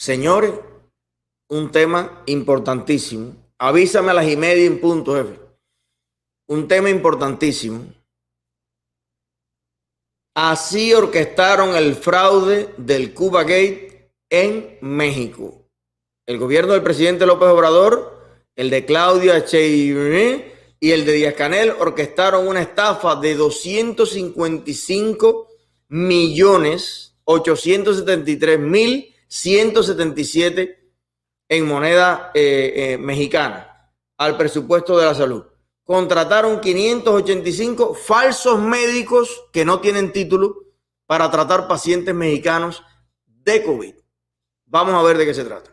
Señores, un tema importantísimo. Avísame a las 1:30 en punto, jefe. Un tema importantísimo. Así orquestaron el fraude del Cuba Gate en México. El gobierno del presidente López Obrador, el de Claudia Sheinbaum y el de Díaz-Canel orquestaron una estafa de 255.873.177 en moneda mexicana al presupuesto de la salud. Contrataron 585 falsos médicos que no tienen título para tratar pacientes mexicanos de COVID. Vamos a ver de qué se trata.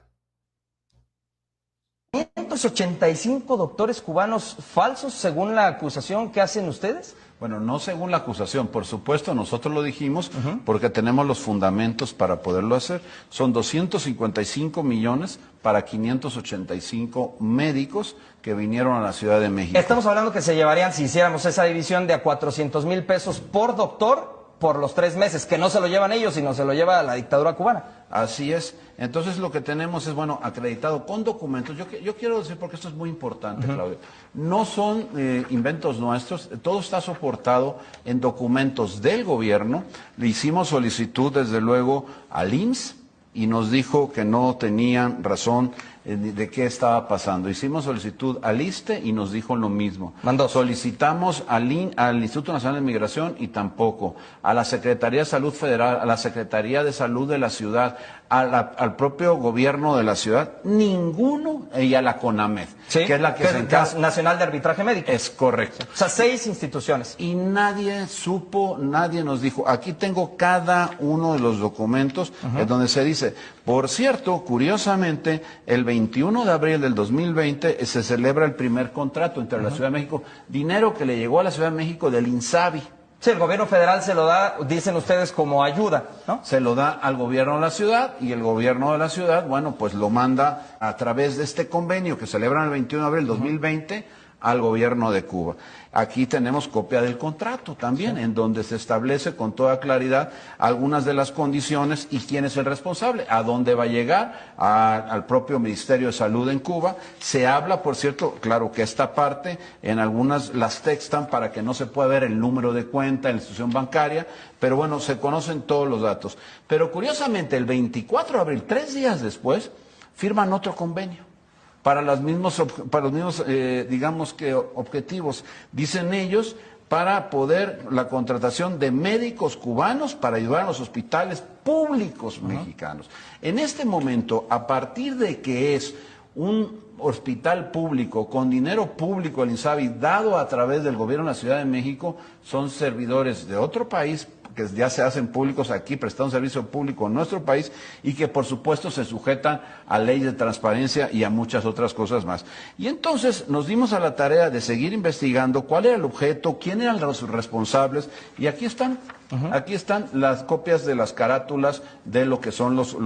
585 doctores cubanos falsos según la acusación que hacen ustedes. Bueno, no según la acusación, por supuesto, nosotros lo dijimos porque tenemos los fundamentos para poderlo hacer. Son 255 millones para 585 médicos que vinieron a la Ciudad de México. Estamos hablando que se llevarían, si hiciéramos esa división, de a 400,000 pesos por doctor por los 3 meses, que no se lo llevan ellos, sino se lo lleva la dictadura cubana. Así es. Entonces lo que tenemos es, bueno, acreditado con documentos. Yo quiero decir, porque esto es muy importante, Claudio, no son inventos nuestros, todo está soportado en documentos del gobierno. Le hicimos solicitud, desde luego, al IMSS y nos dijo que no tenían razón de qué estaba pasando. Hicimos solicitud al ISSSTE y nos dijo lo mismo. Solicitamos al Instituto Nacional de Migración y tampoco. A la Secretaría de Salud Federal, a la Secretaría de Salud de la ciudad, al propio gobierno de la ciudad, ninguno, y a la CONAMED, ¿sí? Que es la que se encarga. Nacional de Arbitraje Médico. Es correcto. O sea, 6 instituciones. Y nadie supo, nadie nos dijo. Aquí tengo cada uno de los documentos en donde se dice, por cierto, curiosamente, el 21 de abril del 2020 se celebra el primer contrato entre la Ciudad de México, dinero que le llegó a la Ciudad de México del INSABI. Sí, el gobierno federal se lo da, dicen ustedes, como ayuda, ¿no? Se lo da al gobierno de la ciudad y el gobierno de la ciudad, bueno, pues lo manda a través de este convenio que celebran el 21 de abril del 2020 al gobierno de Cuba. Aquí tenemos copia del contrato también, en donde se establece con toda claridad algunas de las condiciones y quién es el responsable, a dónde va a llegar, al propio Ministerio de Salud en Cuba. Se habla, por cierto, claro que esta parte, en algunas las textan para que no se pueda ver el número de cuenta en la institución bancaria, pero bueno, se conocen todos los datos. Pero curiosamente, el 24 de abril, 3 días después, firman otro convenio para los mismos, digamos que objetivos, dicen ellos, para poder la contratación de médicos cubanos para ayudar a los hospitales públicos mexicanos. En este momento, a partir de que es un hospital público con dinero público, el INSABI, dado a través del gobierno de la Ciudad de México, son servidores de otro país que ya se hacen públicos aquí, prestando servicio público en nuestro país y que por supuesto se sujetan a leyes de transparencia y a muchas otras cosas más. Y entonces nos dimos a la tarea de seguir investigando cuál era el objeto, quién eran los responsables, y aquí están. Aquí están las copias de las carátulas de lo que son los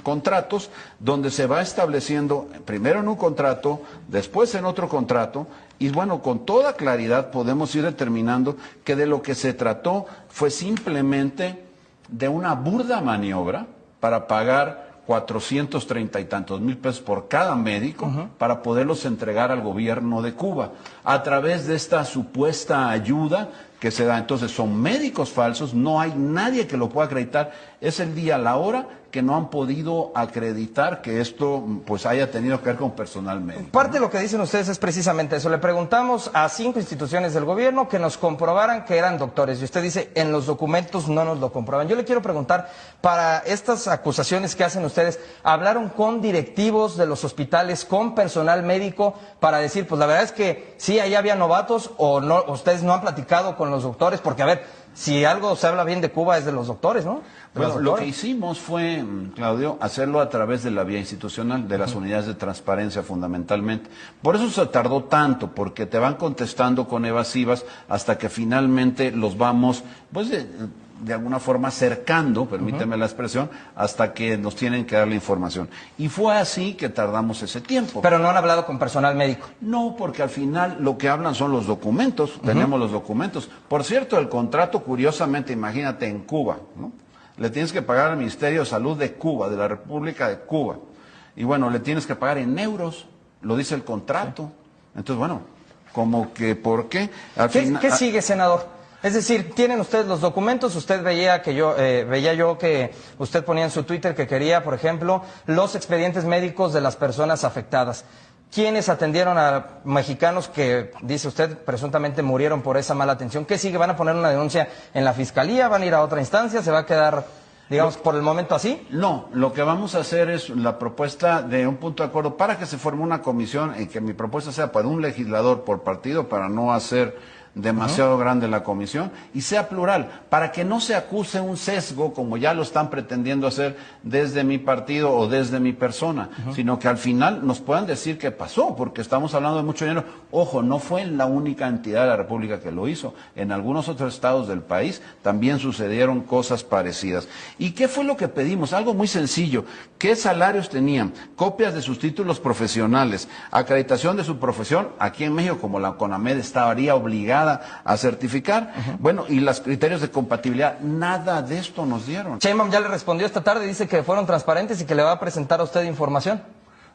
contratos, donde se va estableciendo primero en un contrato, después en otro contrato, y bueno, con toda claridad podemos ir determinando que de lo que se trató fue simplemente de una burda maniobra para pagar 430 y tantos mil pesos por cada médico para poderlos entregar al gobierno de Cuba a través de esta supuesta ayuda que se da. Entonces son médicos falsos, no hay nadie que lo pueda acreditar, es el día, la hora que no han podido acreditar que esto pues haya tenido que ver con personal médico. Parte de lo que dicen ustedes es precisamente eso. Le preguntamos a 5 instituciones del gobierno que nos comprobaran que eran doctores y usted dice, en los documentos no nos lo comprueban. Yo le quiero preguntar, para estas acusaciones que hacen ustedes, ¿hablaron con directivos de los hospitales, con personal médico, para decir, pues la verdad es que sí, ahí había novatos, o no, ustedes no han platicado con los doctores? Porque a ver, si algo se habla bien de Cuba es de los doctores, ¿no? Bueno, lo que hicimos fue, Claudio, hacerlo a través de la vía institucional, de las unidades de transparencia fundamentalmente. Por eso se tardó tanto, porque te van contestando con evasivas hasta que finalmente los vamos, pues de alguna forma acercando, permíteme la expresión, hasta que nos tienen que dar la información. Y fue así que tardamos ese tiempo. Pero no han hablado con personal médico. No, porque al final lo que hablan son los documentos, tenemos los documentos. Por cierto, el contrato, curiosamente, imagínate, en Cuba, ¿no? le tienes que pagar al Ministerio de Salud de Cuba, de la República de Cuba. Y bueno, le tienes que pagar en euros, lo dice el contrato. Entonces, bueno, como que, ¿por qué? ¿Qué sigue, senador? Es decir, tienen ustedes los documentos, usted veía que usted ponía en su Twitter que quería, por ejemplo, los expedientes médicos de las personas afectadas. ¿Quiénes atendieron a mexicanos que, dice usted, presuntamente murieron por esa mala atención? ¿Qué sigue? ¿Van a poner una denuncia en la fiscalía? ¿Van a ir a otra instancia? ¿Se va a quedar, digamos, por el momento así? No, lo que vamos a hacer es la propuesta de un punto de acuerdo para que se forme una comisión y que mi propuesta sea para un legislador por partido, para no hacer demasiado grande la comisión, y sea plural, para que no se acuse un sesgo como ya lo están pretendiendo hacer desde mi partido o desde mi persona, sino que al final nos puedan decir qué pasó, porque estamos hablando de mucho dinero. Ojo, no fue la única entidad de la República que lo hizo, en algunos otros estados del país también sucedieron cosas parecidas. ¿Y qué fue lo que pedimos? Algo muy sencillo. ¿Qué salarios tenían? Copias de sus títulos profesionales, acreditación de su profesión. Aquí en México, como la CONAMED estaría obligada a certificar, bueno, y los criterios de compatibilidad, nada de esto nos dieron. Sheinbaum ya le respondió esta tarde, dice que fueron transparentes y que le va a presentar a usted información.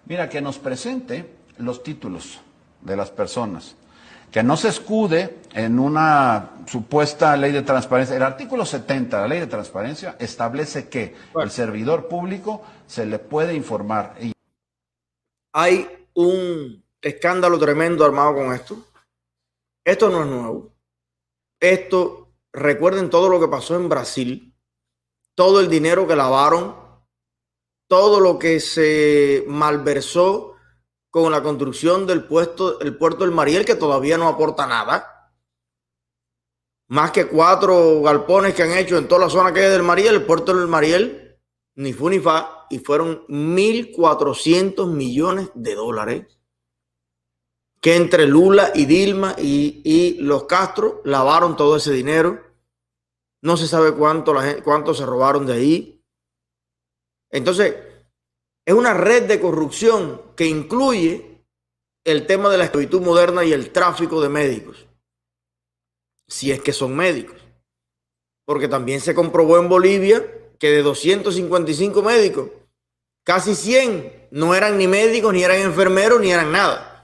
Mira, que nos presente los títulos de las personas, que no se escude en una supuesta ley de transparencia. El artículo 70 de la ley de transparencia establece que el servidor público se le puede informar. Hay un escándalo tremendo armado con esto. Esto no es nuevo. Esto, recuerden todo lo que pasó en Brasil, todo el dinero que lavaron, todo lo que se malversó con la construcción del puerto del Mariel, que todavía no aporta nada. Más que 4 galpones que han hecho en toda la zona que es del Mariel, el puerto del Mariel, ni fu ni fa, y fueron 1.400 millones de dólares que entre Lula y Dilma y los Castro lavaron todo ese dinero. No se sabe cuánto se robaron de ahí. Entonces, es una red de corrupción que incluye el tema de la esclavitud moderna y el tráfico de médicos, si es que son médicos. Porque también se comprobó en Bolivia que de 255 médicos, casi 100 no eran ni médicos, ni eran enfermeros, ni eran nada.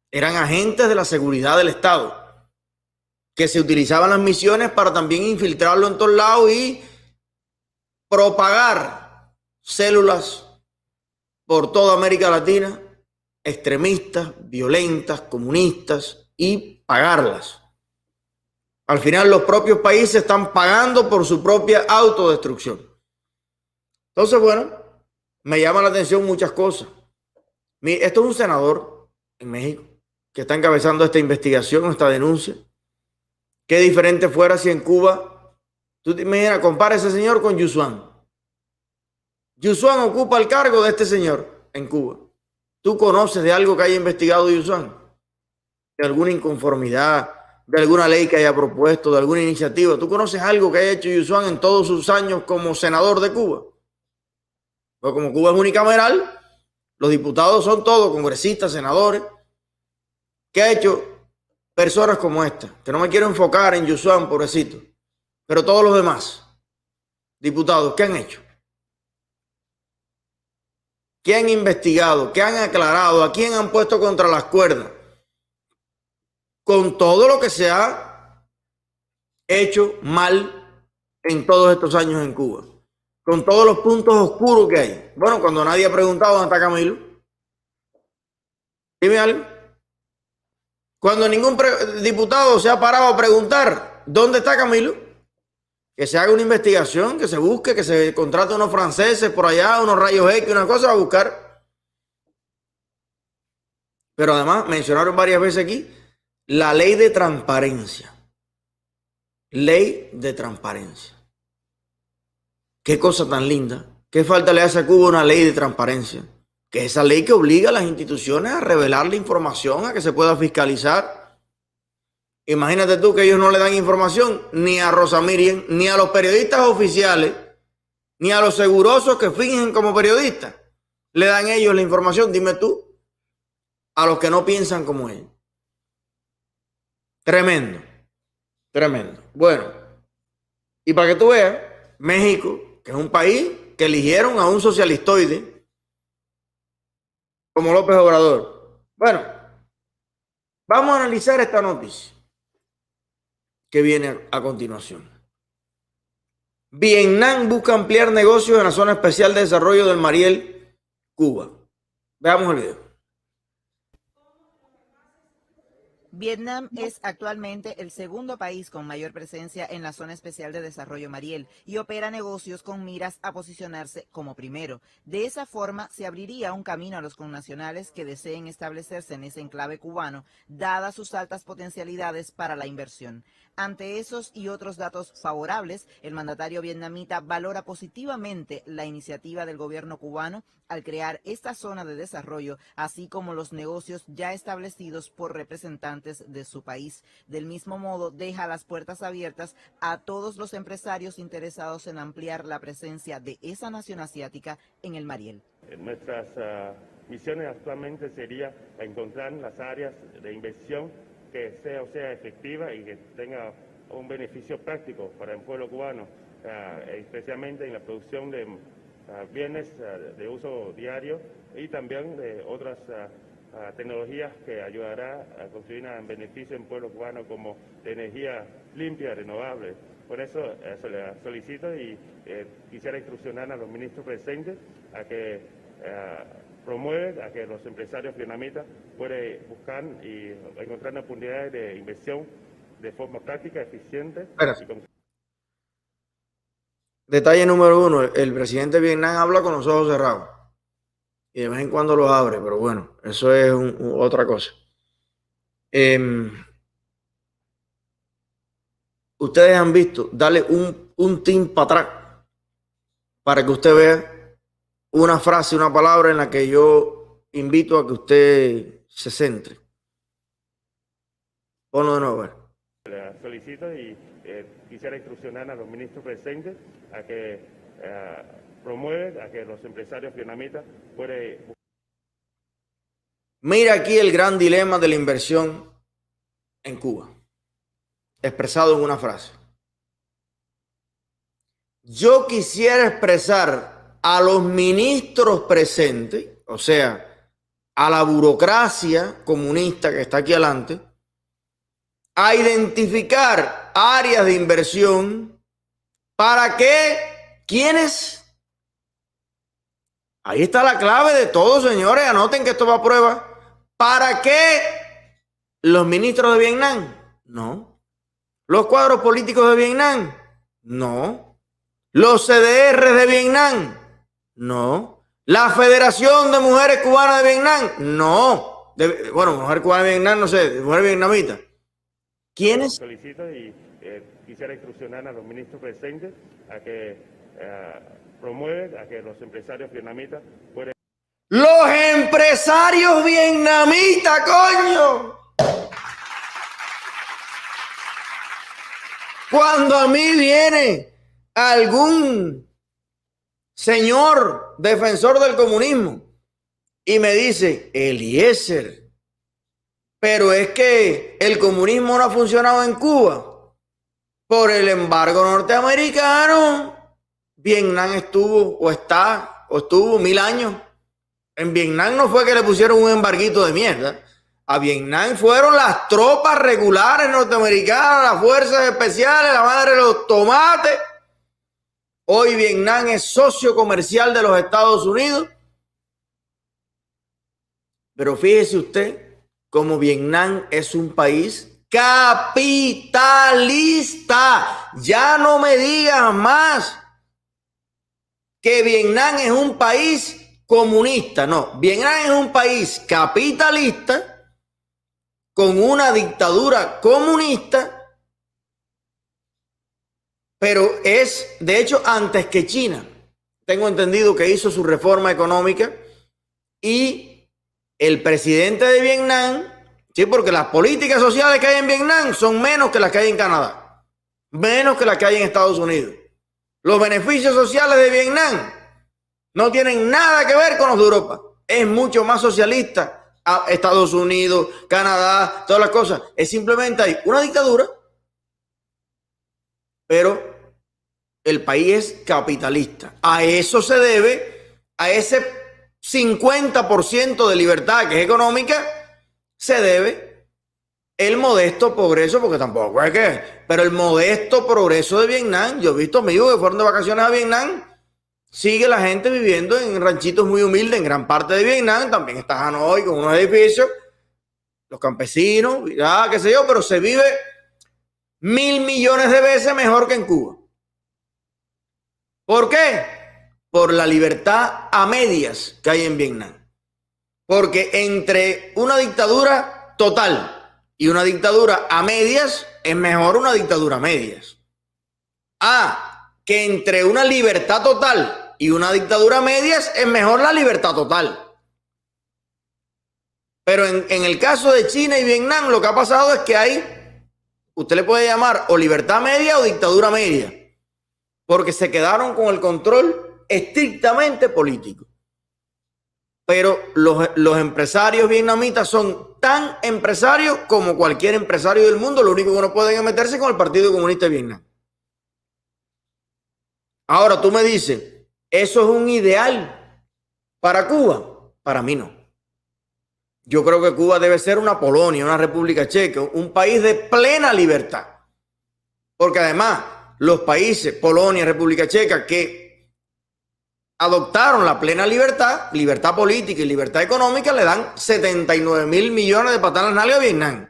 Eran agentes de la seguridad del Estado, que se utilizaban las misiones para también infiltrarlo en todos lados y propagar células por toda América Latina, extremistas, violentas, comunistas, y pagarlas. Al final los propios países están pagando por su propia autodestrucción. Entonces, bueno, me llama la atención muchas cosas. Esto es un senador en México que está encabezando esta investigación, esta denuncia. Qué diferente fuera si en Cuba, tú te imaginas, compara ese señor con Yusuan. Yusuan ocupa el cargo de este señor en Cuba. ¿Tú conoces de algo que haya investigado Yusuan? ¿De alguna inconformidad? ¿De alguna ley que haya propuesto? ¿De alguna iniciativa? ¿Tú conoces algo que haya hecho Yusuan en todos sus años como senador de Cuba? Pues como Cuba es unicameral, los diputados son todos congresistas, senadores. ¿Qué ha hecho personas como esta? Que no me quiero enfocar en Yusuan, pobrecito, pero todos los demás diputados, ¿qué han hecho? ¿Qué han investigado? ¿Qué han aclarado? ¿A quién han puesto contra las cuerdas? Con todo lo que se ha hecho mal en todos estos años en Cuba, con todos los puntos oscuros que hay. Bueno, cuando nadie ha preguntado dónde está Camilo, dime algo. Cuando ningún diputado se ha parado a preguntar dónde está Camilo, que se haga una investigación, que se busque, que se contrate unos franceses por allá, unos rayos X, una cosa a buscar. Pero además mencionaron varias veces aquí la ley de transparencia. Ley de transparencia. Qué cosa tan linda. ¿Qué falta le hace a Cuba una ley de transparencia? Que es esa ley que obliga a las instituciones a revelar la información, a que se pueda fiscalizar. Imagínate tú que ellos no le dan información ni a Rosa Miriam, ni a los periodistas oficiales, ni a los segurosos que fingen como periodistas. Le dan ellos la información, dime tú, a los que no piensan como ellos. Tremendo, tremendo. Bueno, y para que tú veas, México, porque es un país que eligieron a un socialistoide como López Obrador. Bueno, vamos a analizar esta noticia que viene a continuación. Vietnam busca ampliar negocios en la zona especial de desarrollo del Mariel, Cuba. Veamos el video. Vietnam es actualmente el segundo país con mayor presencia en la Zona Especial de Desarrollo Mariel y opera negocios con miras a posicionarse como primero. De esa forma, se abriría un camino a los connacionales que deseen establecerse en ese enclave cubano, dadas sus altas potencialidades para la inversión. Ante esos y otros datos favorables, el mandatario vietnamita valora positivamente la iniciativa del gobierno cubano al crear esta zona de desarrollo, así como los negocios ya establecidos por representantes de su país. Del mismo modo, deja las puertas abiertas a todos los empresarios interesados en ampliar la presencia de esa nación asiática en el Mariel. Nuestras misiones actualmente sería encontrar las áreas de inversión que sea efectiva y que tenga un beneficio práctico para el pueblo cubano, especialmente en la producción de bienes de uso diario y también de otras tecnologías que ayudará a construir un beneficio en el pueblo cubano como de energía limpia, renovable. Por eso se le solicito y quisiera instruccionar a los ministros presentes a que promueve a que los empresarios vietnamitas puedan buscar y encontrar oportunidades de inversión de forma práctica, eficiente. Detalle número 1, el presidente de Vietnam habla con los ojos cerrados y de vez en cuando los abre, pero bueno, eso es otra cosa. Ustedes han visto, dale un tin para atrás para que usted vea una frase, una palabra en la que yo invito a que usted se centre. Ponlo de nuevo. Le solicito y quisiera instruccionar a los ministros presentes a que promuevan a que los empresarios vietnamitas puedan... Mira aquí el gran dilema de la inversión en Cuba, expresado en una frase. Yo quisiera expresar a los ministros presentes, o sea, a la burocracia comunista que está aquí adelante, a identificar áreas de inversión para que, ¿quiénes? Ahí está la clave de todo, señores, anoten que esto va a prueba. ¿Para qué los ministros de Vietnam? No. ¿Los cuadros políticos de Vietnam? No. ¿Los CDR de Vietnam? No. ¿La Federación de Mujeres Cubanas de Vietnam? No. Bueno, mujer cubana de Vietnam, no sé, mujer vietnamita. ¿Quiénes? Solicito y quisiera instruccionar a los ministros presentes a que promuevan a que los empresarios vietnamitas puedan... ¡Los empresarios vietnamitas, coño! Cuando a mí viene algún señor defensor del comunismo y me dice, Eliezer, pero es que el comunismo no ha funcionado en Cuba por el embargo norteamericano. Vietnam estuvo 1000 años. En Vietnam no fue que le pusieron un embarguito de mierda. A Vietnam fueron las tropas regulares norteamericanas, las fuerzas especiales, la madre de los tomates. Hoy Vietnam es socio comercial de los Estados Unidos. Pero fíjese usted cómo Vietnam es un país capitalista. Ya no me digas más que Vietnam es un país comunista. No, Vietnam es un país capitalista con una dictadura comunista, pero es, de hecho, antes que China. Tengo entendido que hizo su reforma económica y el presidente de Vietnam, sí, porque las políticas sociales que hay en Vietnam son menos que las que hay en Canadá, menos que las que hay en Estados Unidos. Los beneficios sociales de Vietnam no tienen nada que ver con los de Europa. Es mucho más socialista. Estados Unidos, Canadá, todas las cosas. Es simplemente hay una dictadura, pero el país es capitalista. A eso se debe, a ese 50% de libertad que es económica, se debe el modesto progreso, porque tampoco es que, pero el modesto progreso de Vietnam. Yo he visto amigos que fueron de vacaciones a Vietnam, sigue la gente viviendo en ranchitos muy humildes en gran parte de Vietnam, también está Hanoi con unos edificios, los campesinos, qué sé yo, pero se vive 1.000 millones de veces mejor que en Cuba. ¿Por qué? Por la libertad a medias que hay en Vietnam. Porque entre una dictadura total y una dictadura a medias, es mejor una dictadura a medias. Que entre una libertad total y una dictadura a medias, es mejor la libertad total. Pero en el caso de China y Vietnam, lo que ha pasado es que hay, usted le puede llamar o libertad media o dictadura media, porque se quedaron con el control estrictamente político. Pero los empresarios vietnamitas son tan empresarios como cualquier empresario del mundo. Lo único que no pueden es meterse con el Partido Comunista de Vietnam. Ahora tú me dices, ¿eso es un ideal para Cuba? Para mí no. Yo creo que Cuba debe ser una Polonia, una República Checa, un país de plena libertad. Porque además, los países, Polonia, República Checa, que adoptaron la plena libertad, libertad política y libertad económica, le dan 79.000 millones de patadas en la nalga a Vietnam.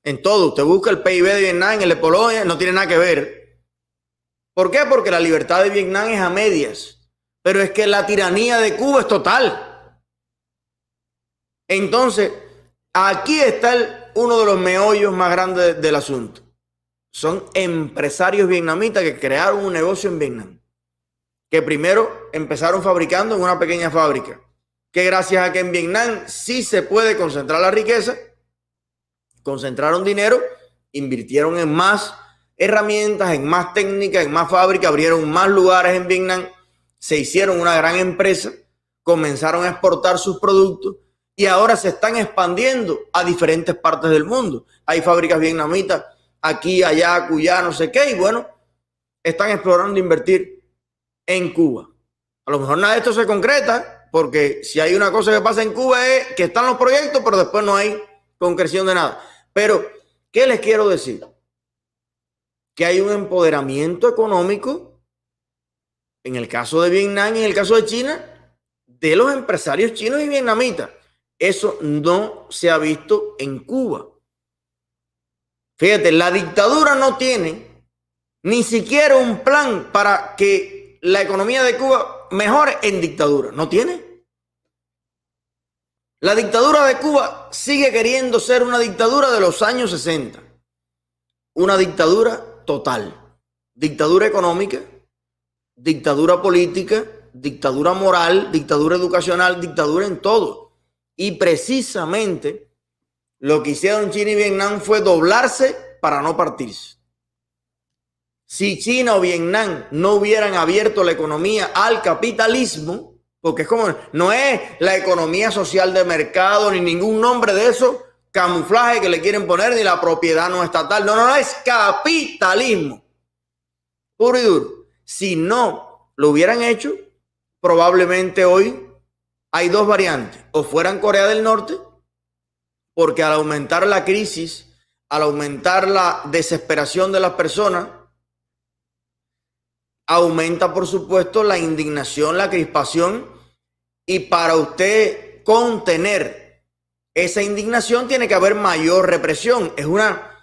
En todo, usted busca el PIB de Vietnam, el de Polonia, no tiene nada que ver. ¿Por qué? Porque la libertad de Vietnam es a medias. Pero es que la tiranía de Cuba es total. Entonces, aquí está uno de los meollos más grandes del asunto. Son empresarios vietnamitas que crearon un negocio en Vietnam, que primero empezaron fabricando en una pequeña fábrica, que gracias a que en Vietnam sí se puede concentrar la riqueza, concentraron dinero, invirtieron en más herramientas, en más técnicas, en más fábricas, abrieron más lugares en Vietnam, se hicieron una gran empresa, comenzaron a exportar sus productos y ahora se están expandiendo a diferentes partes del mundo. Hay fábricas vietnamitas aquí, allá, acullá, no sé qué, y bueno, están explorando invertir en Cuba. A lo mejor nada de esto se concreta, porque si hay una cosa que pasa en Cuba es que están los proyectos, pero después no hay concreción de nada. Pero, ¿qué les quiero decir? Que hay un empoderamiento económico, en el caso de Vietnam y en el caso de China, de los empresarios chinos y vietnamitas. Eso no se ha visto en Cuba. Fíjate, la dictadura no tiene ni siquiera un plan para que la economía de Cuba mejore en dictadura. No tiene. La dictadura de Cuba sigue queriendo ser una dictadura de los años 60. Una dictadura total. Dictadura económica, dictadura política, dictadura moral, dictadura educacional, dictadura en todo. Y precisamente lo que hicieron China y Vietnam fue doblarse para no partirse. Si China o Vietnam no hubieran abierto la economía al capitalismo, porque es como, no es la economía social de mercado ni ningún nombre de eso, camuflaje que le quieren poner, ni la propiedad no estatal, no, es capitalismo puro y duro. Si no lo hubieran hecho, probablemente hoy hay dos variantes, o fueran Corea del Norte, porque al aumentar la crisis, al aumentar la desesperación de las personas, aumenta por supuesto la indignación, la crispación, y para usted contener esa indignación tiene que haber mayor represión. Es una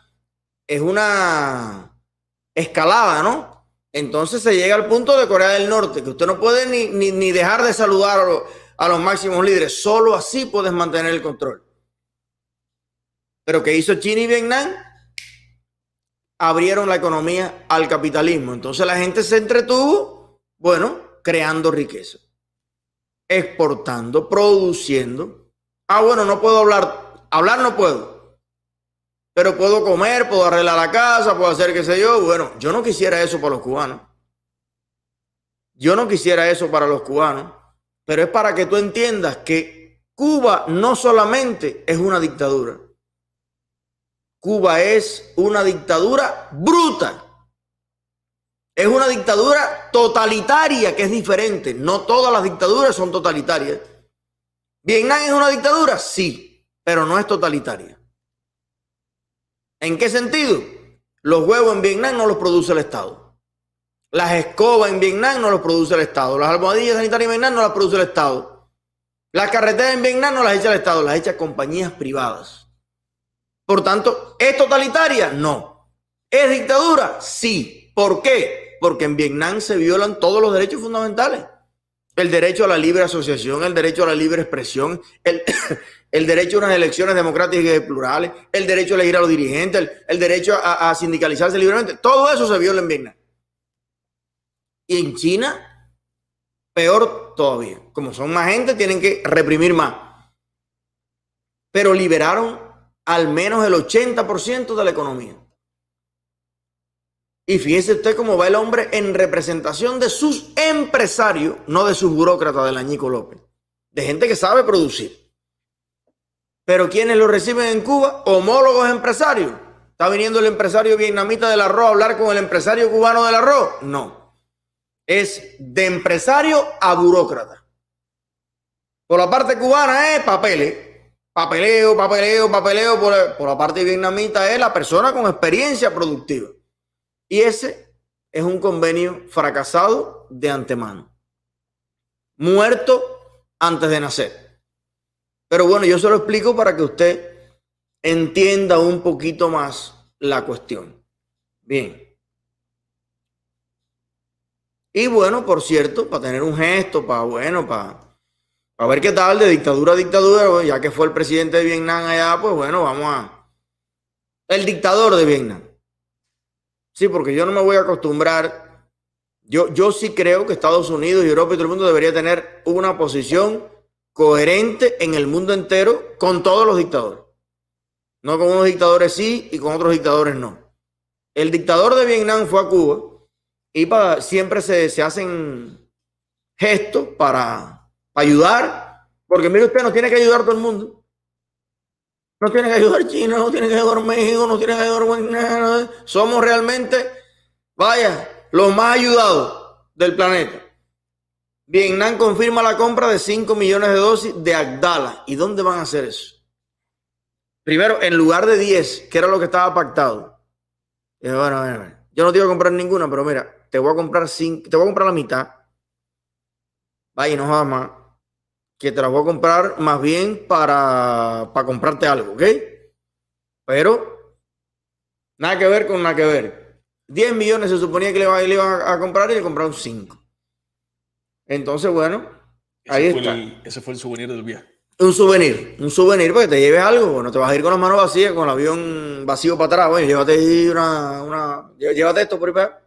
escalada, ¿no? Entonces se llega al punto de Corea del Norte, que usted no puede ni dejar de saludar a los máximos líderes. Solo así puedes mantener el control. Pero ¿qué hizo China y Vietnam? Abrieron la economía al capitalismo. Entonces la gente se entretuvo, bueno, creando riqueza, exportando, produciendo. Bueno, no puedo hablar no puedo, pero puedo comer, puedo arreglar la casa, puedo hacer qué sé yo. Bueno, yo no quisiera eso para los cubanos. Yo no quisiera eso para los cubanos, pero es para que tú entiendas que Cuba no solamente es una dictadura. Cuba es una dictadura bruta. Es una dictadura totalitaria, que es diferente. No todas las dictaduras son totalitarias. ¿Vietnam es una dictadura? Sí, pero no es totalitaria. ¿En qué sentido? Los huevos en Vietnam no los produce el Estado. Las escobas en Vietnam no los produce el Estado. Las almohadillas sanitarias en Vietnam no las produce el Estado. Las carreteras en Vietnam no las echa el Estado, las echa compañías privadas. Por tanto, ¿es totalitaria? No. ¿Es dictadura? Sí. ¿Por qué? Porque en Vietnam se violan todos los derechos fundamentales. El derecho a la libre asociación, el derecho a la libre expresión, el derecho a unas elecciones democráticas y plurales, el derecho a elegir a los dirigentes, el derecho a sindicalizarse libremente. Todo eso se viola en Vietnam. Y en China, peor todavía. Como son más gente, tienen que reprimir más. Pero liberaron al menos el 80% de la economía. Y fíjese usted cómo va el hombre en representación de sus empresarios, no de sus burócratas del Añico López, de gente que sabe producir. Pero ¿quiénes lo reciben en Cuba? Homólogos empresarios. ¿Está viniendo el empresario vietnamita del arroz a hablar con el empresario cubano del arroz? No. Es de empresario a burócrata. Por la parte cubana es papeles. Papeleo. Por la parte vietnamita es la persona con experiencia productiva. Y ese es un convenio fracasado de antemano. Muerto antes de nacer. Pero bueno, yo se lo explico para que usted entienda un poquito más la cuestión. Bien. Y bueno, por cierto, para tener un gesto, para ver qué tal de dictadura a dictadura, ya que fue el presidente de Vietnam allá, pues bueno, vamos a... El dictador de Vietnam. Sí, porque yo no me voy a acostumbrar. Yo sí creo que Estados Unidos y Europa y todo el mundo debería tener una posición coherente en el mundo entero con todos los dictadores. No con unos dictadores sí y con otros dictadores no. El dictador de Vietnam fue a Cuba y siempre se hacen gestos para ayudar. Porque mire usted, no tiene que ayudar a todo el mundo. No tiene que ayudar China, no tiene que ayudar México, no tiene que ayudar... Somos realmente, los más ayudados del planeta. Vietnam confirma la compra de 5 millones de dosis de Abdala. ¿Y dónde van a hacer eso? Primero, en lugar de 10, que era lo que estaba pactado. Bueno, yo no te iba a comprar ninguna, pero mira, te voy a comprar 5, te voy a comprar la mitad. Vaya, no jodas más. Que te la voy a comprar más bien para comprarte algo, ¿ok? Pero nada que ver con nada que ver. 10 millones se suponía que le iban a comprar y le compraron 5. Entonces, bueno, ahí está. Ese fue el souvenir del viaje. Un souvenir para que te lleves algo. No te vas a ir con las manos vacías, con el avión vacío para atrás. Bueno, llévate esto por ahí para...